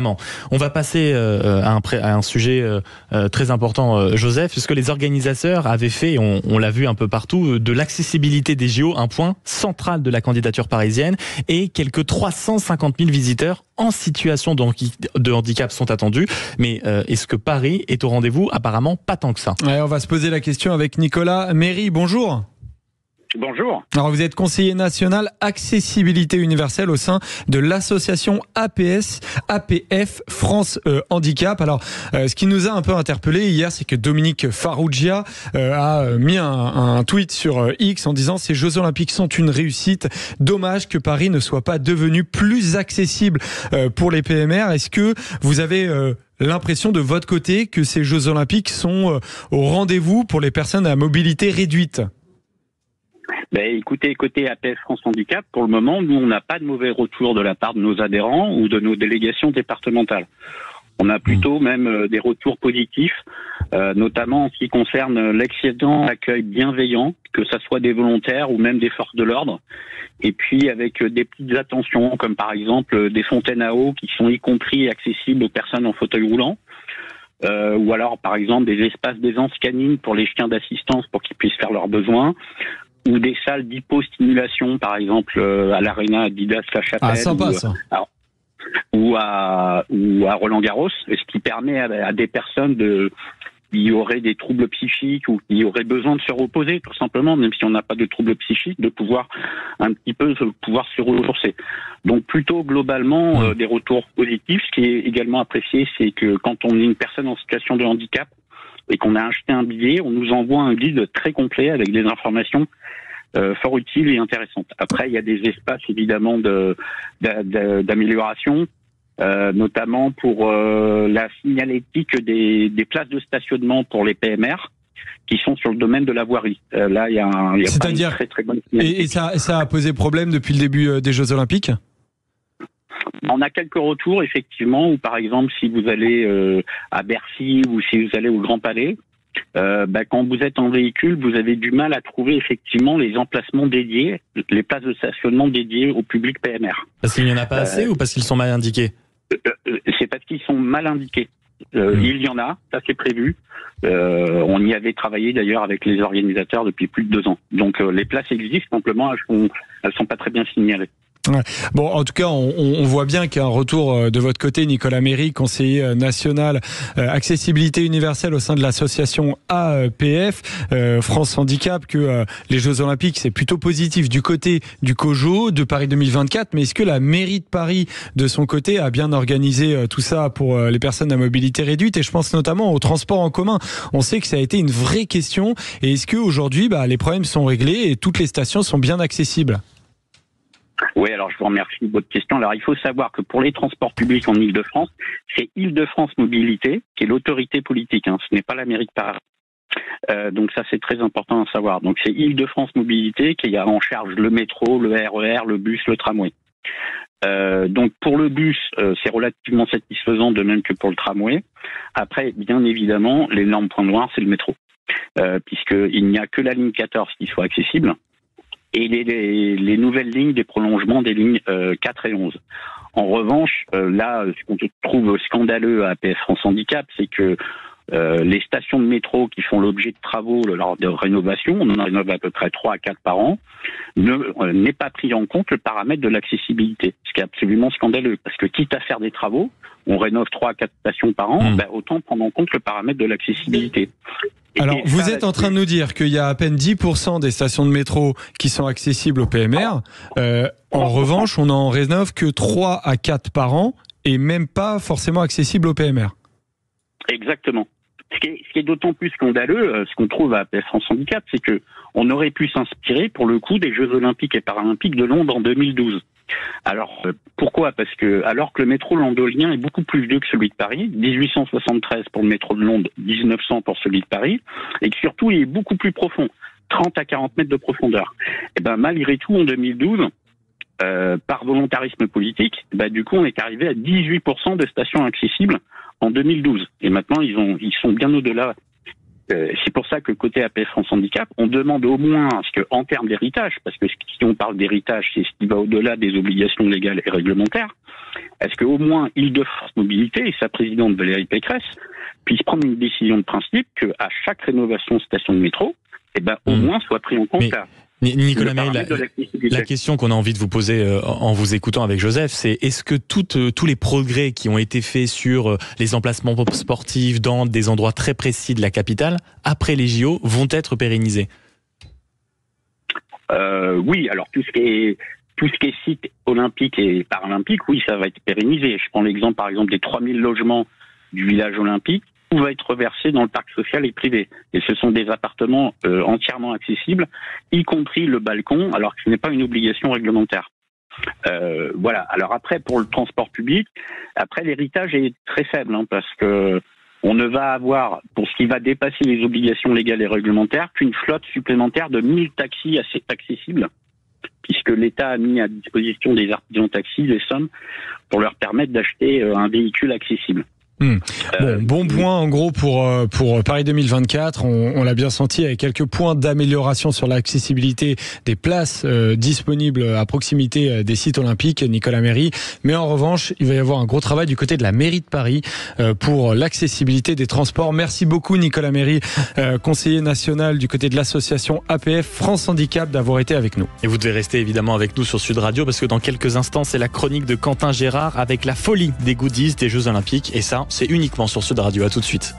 clairement. On va passer à un sujet très important, Joseph, puisque les organisateurs avaient fait, on l'a vu un peu partout, de l'accessibilité des JO un point central de la candidature parisienne, et quelques 350 000 visiteurs en situation de handicap sont attendus. Mais est-ce que Paris est au rendez-vous? Apparemment pas tant que ça. Ouais, on va se poser la question avec Nicolas Méry. Bonjour. Bonjour. Alors vous êtes conseiller national accessibilité universelle au sein de l'association APF France Handicap. Alors ce qui nous a un peu interpellé hier, c'est que Dominique Farrugia a mis un tweet sur X en disant: ces Jeux Olympiques sont une réussite. Dommage que Paris ne soit pas devenu plus accessible pour les PMR. Est-ce que vous avez l'impression de votre côté que ces Jeux Olympiques sont au rendez-vous pour les personnes à mobilité réduite? Écoutez, côté APF France Handicap, pour le moment, nous, on n'a pas de mauvais retour de la part de nos adhérents ou de nos délégations départementales. On a plutôt même des retours positifs, notamment en ce qui concerne l'excellent accueil bienveillant, que ça soit des volontaires ou même des forces de l'ordre. Et puis avec des petites attentions, comme par exemple des fontaines à eau qui sont y compris accessibles aux personnes en fauteuil roulant. Ou alors, par exemple, des espaces d'aisance canine pour les chiens d'assistance pour qu'ils puissent faire leurs besoins. Ou des salles d'hypostimulation, par exemple à l'Arena Adidas La Chapelle. Ah, sympa ça. Ou à Roland-Garros, ce qui permet à des personnes qui auraient des troubles psychiques ou qui auraient besoin de se reposer, tout simplement, même si on n'a pas de troubles psychiques, de pouvoir un petit peu se ressourcer. Donc plutôt globalement des retours positifs. Ce qui est également apprécié, c'est que quand on est une personne en situation de handicap et qu'on a acheté un billet, on nous envoie un guide très complet avec des informations fort utiles et intéressantes. Après, il y a des espaces évidemment d'amélioration, notamment pour la signalétique des places de stationnement pour les PMR qui sont sur le domaine de la voirie. Là, il y a pas une très très bonne signalétique. Et ça a posé problème depuis le début des Jeux Olympiques? On a quelques retours, effectivement, où par exemple, si vous allez à Bercy ou si vous allez au Grand Palais, quand vous êtes en véhicule, vous avez du mal à trouver effectivement les emplacements dédiés, les places de stationnement dédiées au public PMR. Parce qu'il n'y en a pas assez ou parce qu'ils sont mal indiqués? C'est parce qu'ils sont mal indiqués. Il y en a, ça c'est prévu. On y avait travaillé d'ailleurs avec les organisateurs depuis plus de 2 ans. Donc les places existent, simplement elles sont pas très bien signalées. Ouais. Bon, en tout cas, on voit bien qu'il y a un retour de votre côté, Nicolas Méry, conseiller national accessibilité universelle au sein de l'association APF France Handicap, que les Jeux Olympiques, c'est plutôt positif du côté du COJO, de Paris 2024. Mais est-ce que la mairie de Paris, de son côté, a bien organisé tout ça pour les personnes à mobilité réduite? Et je pense notamment au transport en commun. On sait que ça a été une vraie question. Et est-ce qu'aujourd'hui, les problèmes sont réglés et toutes les stations sont bien accessibles? Oui, alors je vous remercie de votre question. Alors il faut savoir que pour les transports publics en Île-de-France, c'est Île-de-France Mobilité qui est l'autorité politique, ce n'est pas la mairie de Paris. Donc ça c'est très important à savoir. Donc c'est Île-de-France Mobilité qui a en charge le métro, le RER, le bus, le tramway. Donc pour le bus, c'est relativement satisfaisant, de même que pour le tramway. Après, bien évidemment, l'énorme point noir, c'est le métro, puisqu'il n'y a que la ligne 14 qui soit accessible. Et les nouvelles lignes des prolongements des lignes 4 et 11. En revanche, là, ce qu'on trouve scandaleux à APF France Handicap, c'est que les stations de métro qui font l'objet de travaux lors de rénovation, on en rénove à peu près 3 à 4 par an, n'est pas pris en compte le paramètre de l'accessibilité. Ce qui est absolument scandaleux, parce que quitte à faire des travaux, on rénove 3 à 4 stations par an, autant prendre en compte le paramètre de l'accessibilité. Alors, vous êtes en train de nous dire qu'il y a à peine 10% des stations de métro qui sont accessibles au PMR. En revanche, on n'en rénove que 3 à 4 par an et même pas forcément accessibles au PMR. Exactement. Ce qui est d'autant plus scandaleux, ce qu'on trouve à APF France Handicap, c'est que on aurait pu s'inspirer, pour le coup, des Jeux Olympiques et Paralympiques de Londres en 2012. Alors, pourquoi? Parce que, alors que le métro londonien est beaucoup plus vieux que celui de Paris, 1873 pour le métro de Londres, 1900 pour celui de Paris, et que surtout, il est beaucoup plus profond, 30 à 40 mètres de profondeur. Et malgré tout, en 2012, par volontarisme politique, du coup, on est arrivé à 18% de stations accessibles en 2012. Et maintenant, ils sont bien au-delà C'est pour ça que côté APF France Handicap, on demande au moins à ce que, en termes d'héritage, parce que si on parle d'héritage, c'est ce qui va au-delà des obligations légales et réglementaires, est-ce qu'au moins Île-de-France Mobilité et sa présidente Valérie Pécresse puissent prendre une décision de principe qu'à chaque rénovation de station de métro, au moins soit pris en compte Nicolas Méry, la question qu'on a envie de vous poser en vous écoutant avec Joseph, c'est est-ce que tous les progrès qui ont été faits sur les emplacements sportifs dans des endroits très précis de la capitale, après les JO, vont être pérennisés ? Oui, alors tout ce qui est site olympique et paralympique, oui, ça va être pérennisé. Je prends l'exemple, par exemple, des 3000 logements du village olympique. Tout va être versé dans le parc social et privé. Et ce sont des appartements entièrement accessibles, y compris le balcon, alors que ce n'est pas une obligation réglementaire. Voilà. Alors après, pour le transport public, après l'héritage est très faible, parce que on ne va avoir, pour ce qui va dépasser les obligations légales et réglementaires, qu'une flotte supplémentaire de 1000 taxis assez accessibles, puisque l'État a mis à disposition des artisans taxis des sommes pour leur permettre d'acheter un véhicule accessible. Bon point en gros pour Paris 2024, on l'a bien senti avec quelques points d'amélioration sur l'accessibilité des places disponibles à proximité des sites olympiques, Nicolas Méry, mais en revanche il va y avoir un gros travail du côté de la mairie de Paris pour l'accessibilité des transports. Merci beaucoup Nicolas Méry, conseiller national du côté de l'association APF France Handicap, d'avoir été avec nous. Et vous devez rester évidemment avec nous sur Sud Radio parce que dans quelques instants c'est la chronique de Quentin Gérard avec la folie des goodies des Jeux Olympiques, et ça c'est uniquement sur Sud Radio. À tout de suite.